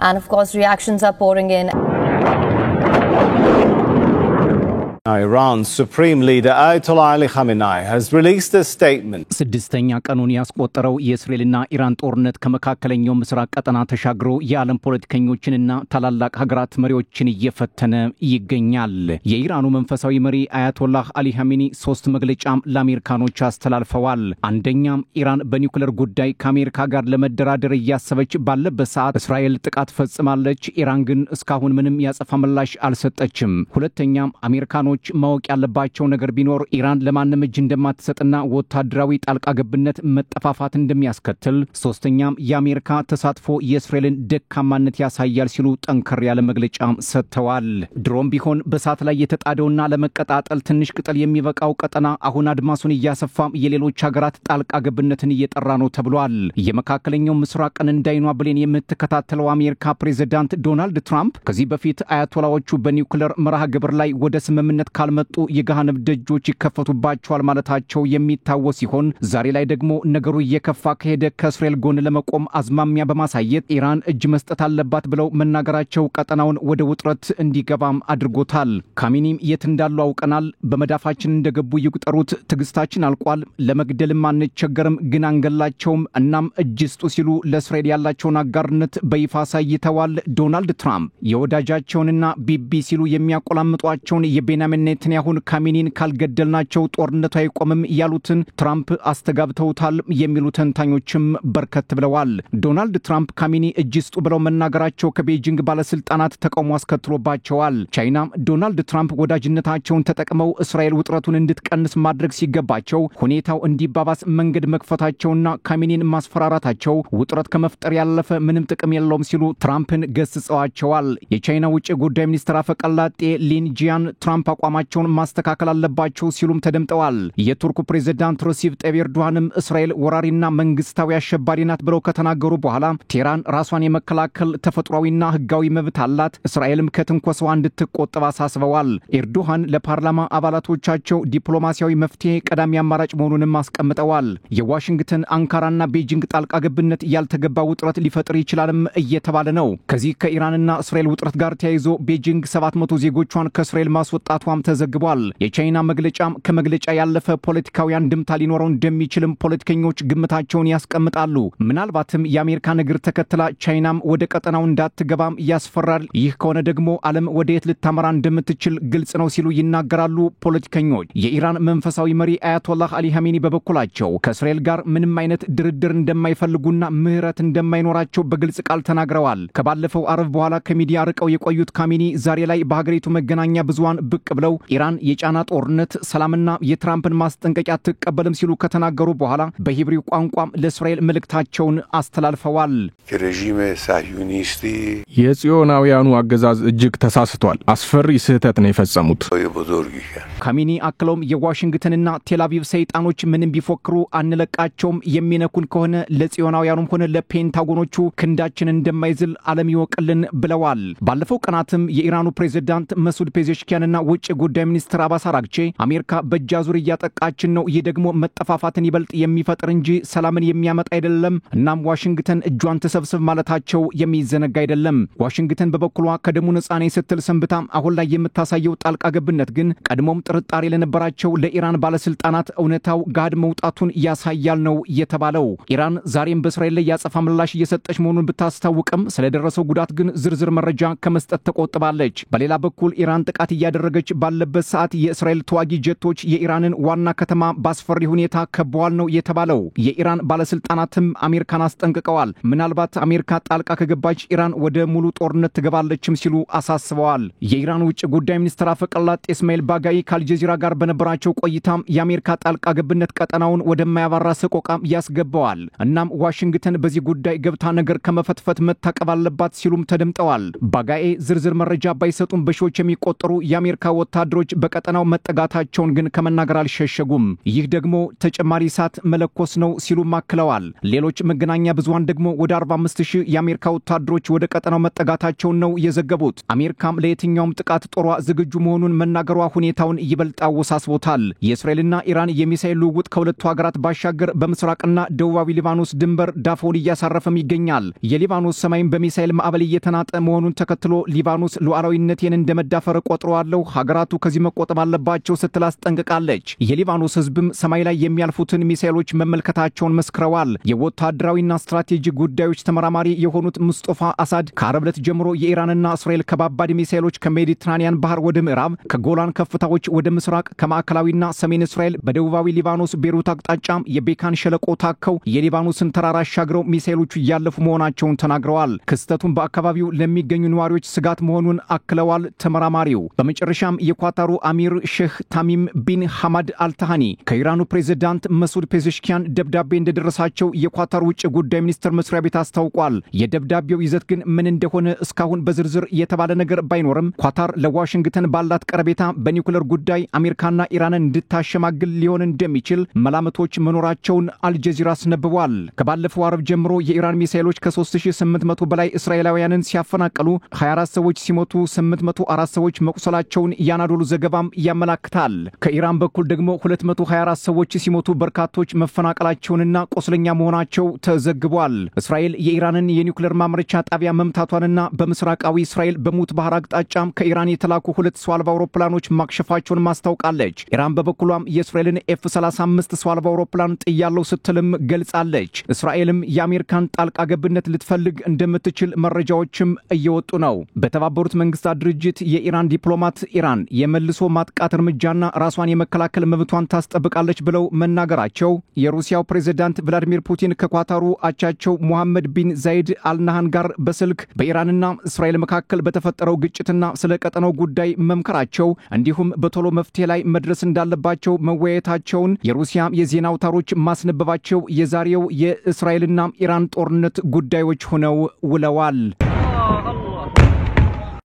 And of course, reactions are pouring in. Iran's Supreme Leader Ayatollah Ali Khamenei has released a statement. ስድስተኛ ቀኑን ያስቆጠረው የእስራኤልና ኢራን ጦርነት ከመካከለኛው ምስራቅ ቀጠና ተሻግሮ የዓለም ፖለቲከኞችንና ታላላቅ ሀገራት መሪዎችን እየፈተነ ይገኛል። የኢራኑ መንፈሳዊ መሪ አያቶላህ አሊ ኻሜኒ ሶስት መግለጫም ለአሜሪካኖች አስተላልፈዋል። አንደኛም ኢራን በኒውክሌር ጉዳይ ከአሜሪካ ጋር ለመደራደር እያሰበች ባለበት ሰዓት እስራኤል ጥቃት ፈጽማለች፣ ኢራን ግን እስካሁን ምንም ያጸፋ ምላሽ አልሰጠችም። ሁለተኛም አሜሪካኖች ማወቅ ያለባቸው ነገር ቢኖር ኢራን ለማንም እጅ እንደማትሰጥና ወታደራዊ ጣልቃ ገብነት መጠፋፋት እንደሚያስከትል፣ ሶስተኛም የአሜሪካ ተሳትፎ የእስራኤልን ደካማነት ያሳያል ሲሉ ጠንከር ያለ መግለጫ ሰጥተዋል። ድሮም ቢሆን በሳት ላይ የተጣደውና ለመቀጣጠል ትንሽ ቅጠል የሚበቃው ቀጠና አሁን አድማሱን እያሰፋ የሌሎች ሀገራት ጣልቃ ገብነትን እየጠራ ነው ተብሏል። የመካከለኛው ምስራቅን እንዳይኗ ብሌን የምትከታተለው አሜሪካ ፕሬዝዳንት ዶናልድ ትራምፕ ከዚህ በፊት አያቶላዎቹ በኒውክሌር መርሃ ግብር ላይ ወደ ስምምነት ካልመጡ የገሃነም ደጆች ይከፈቱባቸዋል ማለታቸው የሚታወስ ሲሆን ዛሬ ላይ ደግሞ ነገሩ እየከፋ ከሄደ ከእስራኤል ጎን ለመቆም አዝማሚያ በማሳየት ኢራን እጅ መስጠት አለባት ብለው መናገራቸው ቀጠናውን ወደ ውጥረት እንዲገባም አድርጎታል። ኻሜኒም የት እንዳሉ አውቀናል፣ በመዳፋችን እንደገቡ ይቁጠሩት፣ ትግስታችን አልቋል፣ ለመግደልም አንቸገርም፣ ግን አንገላቸውም፣ እናም እጅ ስጡ ሲሉ ለእስራኤል ያላቸውን አጋርነት በይፋ አሳይተዋል። ዶናልድ ትራምፕ የወዳጃቸውንና ቢቢ ሲሉ የሚያቆላምጧቸውን የቤንያሚን ኔታንያሁን ኻሜኒን ካልገደልናቸው ጦርነቱ አይቆምም ያሉትን ትራምፕ አስተጋብተውታል የሚሉ ተንታኞችም በርከት ብለዋል። ዶናልድ ትራምፕ ኻሜኒ እጅ ስጡ ብለው መናገራቸው ከቤጂንግ ባለስልጣናት ተቃውሞ አስከትሎባቸዋል። ቻይና ዶናልድ ትራምፕ ወዳጅነታቸውን ተጠቅመው እስራኤል ውጥረቱን እንድትቀንስ ማድረግ ሲገባቸው ሁኔታው እንዲባባስ መንገድ መክፈታቸውና ኻሜኒን ማስፈራራታቸው ውጥረት ከመፍጠር ያለፈ ምንም ጥቅም የለውም ሲሉ ትራምፕን ገስጸዋቸዋል። የቻይና ውጭ ጉዳይ ሚኒስትር አፈቀላጤ ሊን ጂያን ትራምፕ አቋማቸውን ማስተካከል አለባቸው ሲሉም ተደምጠዋል። የቱርኩ ፕሬዝዳንት ረሲብ ጠይብ ኤርዶሃንም እስራኤል ወራሪና መንግስታዊ አሸባሪ ናት ብለው ከተናገሩ በኋላ ቴህራን ራሷን የመከላከል ተፈጥሯዊና ህጋዊ መብት አላት፣ እስራኤልም ከትንኮሳዋ እንድትቆጠብ አሳስበዋል። ኤርዶሃን ለፓርላማ አባላቶቻቸው ዲፕሎማሲያዊ መፍትሄ ቀዳሚ አማራጭ መሆኑንም አስቀምጠዋል። የዋሽንግተን አንካራና ቤጂንግ ጣልቃ ገብነት ያልተገባ ውጥረት ሊፈጥር ይችላልም እየተባለ ነው። ከዚህ ከኢራንና እስራኤል ውጥረት ጋር ተያይዞ ቤጂንግ 700 ዜጎቿን ከእስራኤል ማስወጣቷም ተዘግቧል። የቻይና መግለጫም ከመግለጫ ያለፈ ፖለቲካዊ አንድምታ ሊኖረው እንደሚችልም ፖለቲከኞች ግምታቸውን ያስቀምጣሉ። ምናልባትም የአሜሪካ እግር ተከትላ ቻይናም ወደ ቀጠናው እንዳትገባም ያስፈራል። ይህ ከሆነ ደግሞ ዓለም ወደ የት ልታመራ እንደምትችል ግልጽ ነው ሲሉ ይናገራሉ ፖለቲከኞች። የኢራን መንፈሳዊ መሪ አያቶላህ አሊ ኻሜኒ በበኩላቸው ከእስራኤል ጋር ምንም አይነት ድርድር እንደማይፈልጉና ምህረት እንደማይኖራቸው በግልጽ ቃል ተናግረዋል። ከባለፈው አረብ በኋላ ከሚዲያ ርቀው የቆዩት ኻሜኒ ዛሬ ላይ በሀገሪቱ መገናኛ ብዙሃን ብቅ ብለው ኢራን የጫና ጦርነት ሰላምና የትራምፕን ማስጠንቀቂያ ተቀበለም ሲሉ ከተናገሩ በኋላ በሂብሪው ቋንቋም ለእስራኤል መልእክታቸውን አስተላልፈዋል። ከረጂም ሳዩኒስቲ የጽዮናውያኑ አገዛዝ እጅግ ተሳስቷል፣ አስፈሪ ስህተት ነው የፈጸሙት። ኻሜኒ አክለውም የዋሽንግተንና ቴልአቪቭ ሰይጣኖች ምንም ቢፎክሩ አንለቃቸውም፣ የሚነኩን ከሆነ ለጽዮናውያኑም ሆነ ለፔንታጎኖቹ ክንዳችን እንደማይዝል ዓለም ይወቅልን ብለዋል። ባለፈው ቀናትም የኢራኑ ፕሬዝዳንት መሱድ ፔዜሽኪያንና ውጭ ጉዳይ ሚኒስትር አባስ አራግቺ አሜሪካ በጃዙር እያጠቃችን ነው፣ ይህ ደግሞ መጠፋፋትን ይበልጥ የሚፈጥር እንጂ ሰላምን የሚያመጣ አይደለም፣ እናም ዋሽንግተን እጇን ተሰብስብ ማለታቸው የሚዘነጋ አይደለም። ዋሽንግተን በበኩሏ ከደሙ ነፃ ነኝ ስትል ሰንብታ አሁን ላይ የምታሳየው ጣልቃ ገብነት ግን ቀድሞም ጥርጣሬ ለነበራቸው ለኢራን ባለስልጣናት እውነታው ጋድ መውጣቱን ያሳያል ነው የተባለው። ኢራን ዛሬም በእስራኤል ላይ ያጸፋ ምላሽ እየሰጠች መሆኑን ብታስታውቅም ስለደረሰው ጉዳት ግን ዝርዝር መረጃ ከመስጠት ተቆጥባለች። በሌላ በኩል ኢራን ጥቃት እያደረገች ባለበት ሰዓት የእስራኤል ተዋጊ ጀቶች የኢራንን ዋና ከተማ ባስፈሪ ሁኔታ ከበዋል ነው የተባለው። የኢራን ባለስልጣናትም አሜሪካን አስጠንቅቀዋል። ምናልባት አሜሪካ ጣልቃ ከገባች ኢራን ወደ ሙሉ ጦርነት ትገባለችም ሲሉ አሳስበዋል። የኢራን ውጭ ጉዳይ ሚኒስትር አፈቀላጤ እስማኤል ባጋይ ከአልጀዚራ ጋር በነበራቸው ቆይታም የአሜሪካ ጣልቃ ገብነት ቀጠናውን ወደማያባራ ሰቆቃም ያስገባዋል። እናም ዋሽንግተን በዚህ ጉዳይ ገብታ ነገር ከመፈትፈት መታቀብ አለባት ሲሉም ተደምጠዋል። ባጋይ ዝርዝር መረጃ ባይሰጡም በሺዎች የሚቆጠሩ የአሜሪካ ወታደሮች በቀጠናው መጠጋታቸውን ግን ከመናገር አልሸሸጉም። ይህ ደግሞ ተጨማሪ እሳት መለኮስ ነው ሲሉ ማክለዋል። ሌሎች መገናኛ ብዙሃን ደግሞ ወደ 45,000 የአሜሪካ ወታደሮች ወደ ቀጠናው መጠጋታቸውን ነው የዘገቡት። አሜሪካም ለየትኛውም ጥቃት ጦሯ ዝግጁ መሆኑን መናገሯ ሁኔታውን ይበልጥ አወሳስቦታል። የእስራኤልና ኢራን የሚሳኤል ልውውጥ ከሁለቱ ሀገራት ባሻገር በምስራቅና ደቡባዊ ሊባኖስ ድንበር ዳፎን እያሳረፈም ይገኛል። የሊባኖስ ሰማይን በሚሳኤል ማዕበል እየተናጠ መሆኑን ተከትሎ ሊባኖስ ሉዓላዊነቴን እንደመዳፈር ቆጥረዋለሁ፣ ሀገራቱ ከዚህ መቆጠብ አለባቸው ስትል አስጠንቅቃለች። የሊባኖስ ህዝብም ሰማይ ላይ የሚያልፉትን ሚሳኤሎች መመልከታቸውን መስክረዋል። የወታደራዊና ስትራቴጂክ ጉዳዮች ተመራማሪ የሆኑት ሙስጠፋ አሳድ ከአረብ ዕለት ጀምሮ የኢራንና እስራኤል ከባባድ ሚሳኤሎች ከሜዲትራኒያን ባህር ወደ ምዕራብ ከጎላን ከፍታዎች ወደ ምስራቅ ከማዕከላዊና ሰሜን እስራኤል በደቡባዊ ሊባኖስ ቤሩት አቅጣጫም የቤካን ሸለቆ ታከው የሊባኖስን ተራራ አሻግረው ሚሳኤሎቹ ያለፉ መሆናቸውን ተናግረዋል። ክስተቱን በአካባቢው ለሚገኙ ነዋሪዎች ስጋት መሆኑን አክለዋል ተመራማሪው። በመጨረሻም የኳታሩ አሚር ሼህ ታሚም ቢን ሐማድ አልታሃኒ ከኢራኑ ፕሬዝዳንት መሱድ ፔዜሽኪያን ደብዳቤ እንደደረሳቸው የኳታሩ ውጭ ጉዳይ ሚኒስትር መስሪያ ቤት አስታውቋል። የደብዳቤው ይዘት ግን ምን እንደሆነ እስካሁን በዝርዝር የተባለ ነገር ባይኖርም ኳታር ለዋሽንግተን ባላት ቀረቤታ በኒውክሌር ጉዳይ አሜሪካና ኢራንን እንድታሸማግል ሊሆን እንደሚችል መላምቶች መኖራቸውን አልጀዚራ አስነብቧል። ከባለፈው አርብ ጀምሮ የኢራን ሚሳኤሎች ከ3800 በላይ እስራኤላውያንን ሲያፈናቀሉ 24 ሰዎች ሲሞቱ 804 ሰዎች መቁሰላቸውን ያናዶሉ ዘገባም ያመለክታል። ከኢራን በኩል ደግሞ 224 ሰዎች ሲሞቱ በርካቶች መፈናቀላቸውንና ቆስለኛ መሆናቸው ተዘግቧል። እስራኤል የኢራንን የኒውክሌር ማምረቻ ጣቢያ መምታቷንና በምስራቃዊ እስራኤል በሙት ባህር አቅጣጫም ከኢራን የተላኩ 2 ሰው አልባ አውሮፕላኖች ማክሸፋቸውን ማስታወቃለች። ኢራን በበኩሏም የእስራኤልን F-35 ሰው አልባ አውሮፕላን ጥያለው ስትልም ገልጻለች። እስራኤልም የአሜሪካን ጣልቃ ገብነት ልትፈልግ እንደምትችል መረጃዎችም እየወጡ ነው። በተባበሩት መንግስታት ድርጅት የኢራን ዲፕሎማት ኢራን የመልሶ ማጥቃት እርምጃና ራሷን የመከላከል መብቷን ታስጠብቃለች ብለው መናገራቸው የሩሲያው ፕሬዝዳንት ቭላዲሚር ፑቲን ከኳታሩ አቻቸው ሙሐመድ ቢን ዛይድ አልናሃን ጋር በስልክ በኢራንና እስራኤል መካከል በተፈጠረው ግጭትና ስለ ቀጠናው ጉዳይ መምከራቸው እንዲሁም በቶሎ መፍትሄ ላይ መድረስ እንዳለባቸው መወያየታቸውን የሩሲያ የዜና አውታሮች ማስነበባቸው የዛሬው የእስራኤልና ኢራን ጦርነት ጉዳዮች ሆነው ውለዋል።